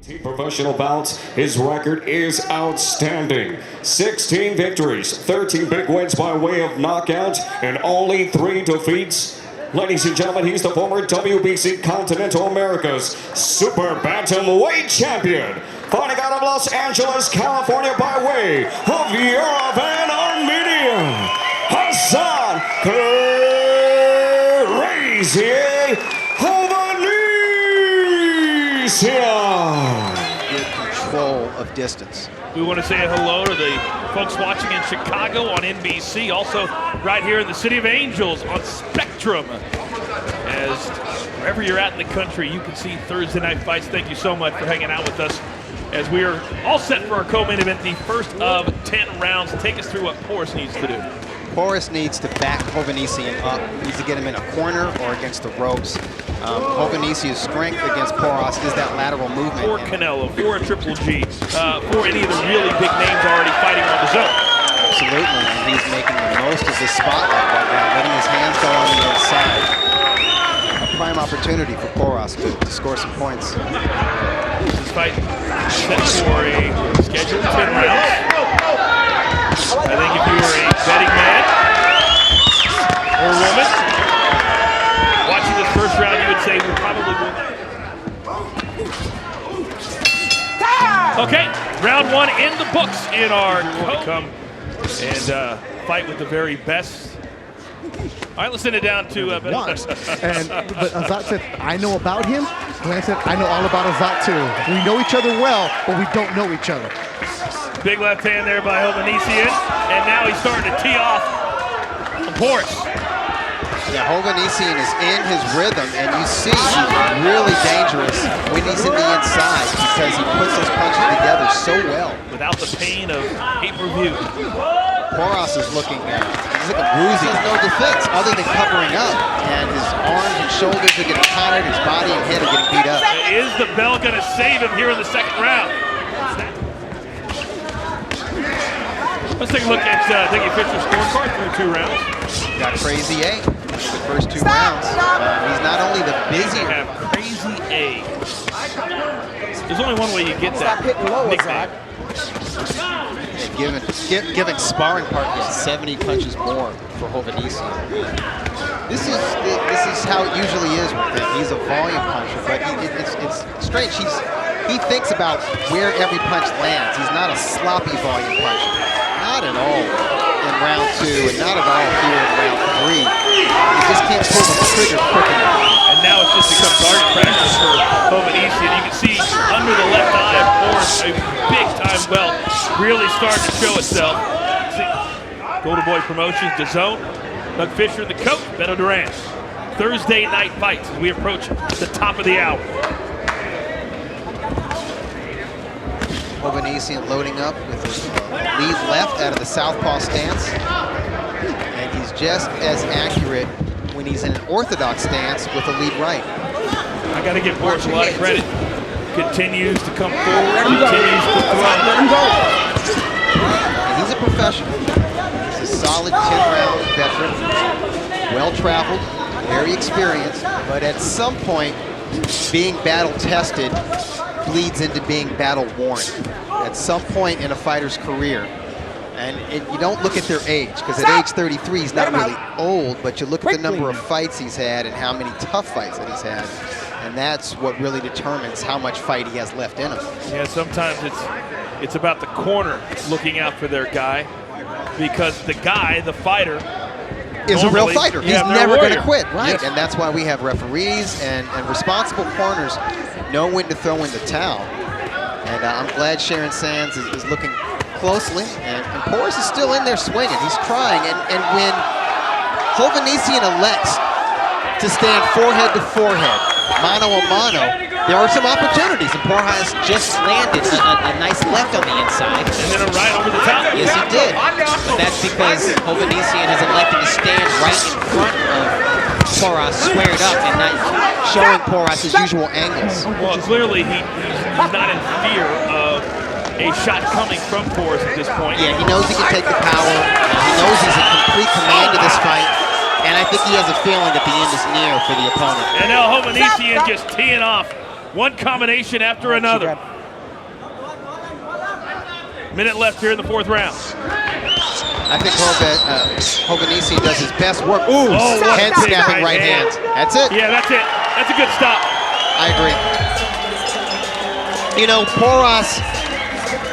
Professional bouts, his record is outstanding. 16 victories, 13 big wins by way of knockout, and only 3 defeats. Ladies and gentlemen, he's the former WBC Continental America's Super Bantamweight Champion, fighting out of Los Angeles, California by way of Yerevan, Armenia, Azat Hovhannisyan. Control of distance. We want to say hello to the folks watching in Chicago on NBC, also right here in the City of Angels on Spectrum. As wherever you're at in the country, you can see Thursday Night Fights. Thank you so much for hanging out with us as we are all set for our co-main event, the first of 10 rounds. Take us through what Porras needs to do. Porras needs to back Hovhannisyan up, needs to get him in a corner or against the ropes. Hovhannisyan's strength against Porras is that lateral movement. For Canelo, for a Triple G, for any of the really big names already fighting on the zone. Absolutely, and he's making the most of this spotlight right now, letting his hands go on the inside. A prime opportunity for Porras to score some points. This fight set for a scheduled 10 rounds. I think if you were a betting man or woman watching this first round, you would say we probably will. Okay, round 1 in the books in our come and fight with the very best. All right, let's send it down to but Azat said, I know about him. Glenn said, I know all about Azat too. We know each other well, but we don't know each other. Big left hand there by Hovhannisyan, and now he's starting to tee off Porras. Yeah, Hovhannisyan is in his rhythm, and you see he's really dangerous when he's in the inside because he puts those punches together so well. Without the pain of pay-per-view. Porras is looking bruising. There's no defense other than covering up, and his arms and shoulders are getting tired, his body and head are getting beat up. Is the bell going to save him here in the second round? Let's take a look at the official scorecard through 2 rounds. Got Crazy A the first 2 rounds. He's not only the busier. Have Crazy A. There's only one way you get that nickname. Giving sparring partners 70 punches more for Hovhannisyan. This is how it usually is with him. He's a volume puncher, but it's strange. He thinks about where every punch lands. He's not a sloppy volume puncher. Not at all in round 2, and not at all here in round 3. He just can't pull the trigger quick enough. And now it's just become target practice for Hovhannisyan. You can see under the left eye of Porras, a big-time belt really starting to show itself. Golden Boy Promotions, DAZN, Doug Fisher, the coach, Beto Duran. Thursday Night Fights as we approach the top of the hour. Hovhannisyan loading up with his lead left out of the southpaw stance. And he's just as accurate when he's in an orthodox stance with a lead right. I got to give Porras a lot of credit. Continues to come forward, continues to throw. And he's a professional. He's a solid 10-round veteran, well-traveled, very experienced, but at some point, being battle-tested bleeds into being battle-worn. At some point in a fighter's career, and you don't look at their age, because at age 33 he's not really old, but you look at the number of fights he's had and how many tough fights that he's had, and that's what really determines how much fight he has left in him. Yeah, sometimes it's about the corner looking out for their guy, because the guy, the fighter, is a real fighter. He's never going to quit, right? Yes. And that's why we have referees and responsible corners know when to throw in the towel. And I'm glad Sharon Sands is looking closely, and Porras is still in there swinging. He's trying, and when Hovhannisyan elects to stand forehead to forehead, mano a mano, there are some opportunities, and Porras just landed a nice left on the inside. And then a right over the top. Yes, he did. But that's because Hovhannisyan has elected to stand right in front of Porras, squared up, and not showing Porras his usual angles. Well, clearly he's not in fear of a shot coming from Porras at this point. Yeah, he knows he can take the power. He knows he's in complete command of this fight. And I think he has a feeling that the end is near for the opponent. And now Hovhannisyan just teeing off one combination after another. Minute left here in the 4th round. I think Hovhannisyan does his best work. Ooh, what a head big snapping right hand. That's it. Yeah, that's it. That's a good stop. I agree. You know, Porras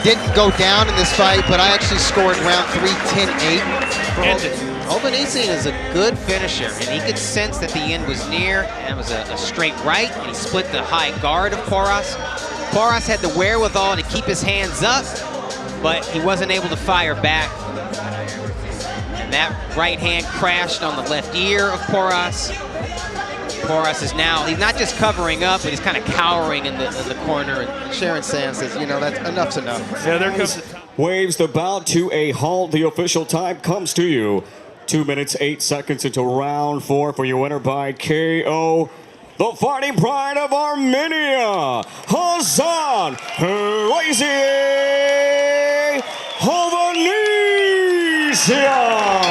didn't go down in this fight, but I actually scored round 3, 10-8. Hovhannisyan is a good finisher, and he could sense that the end was near, and it was a straight right, and he split the high guard of Porras. Porras had the wherewithal to keep his hands up, but he wasn't able to fire back. And that right hand crashed on the left ear of Porras. Porras is now, he's not just covering up, but he's kind of cowering in the corner. And Sharon Sands says, you know, enough's enough. Yeah, there comes the time. Waves the bout to a halt. The official time comes to you. 2 minutes, 8 seconds into round 4 for your winner by KO. The fighting pride of Armenia, Azat Hovhannisyan.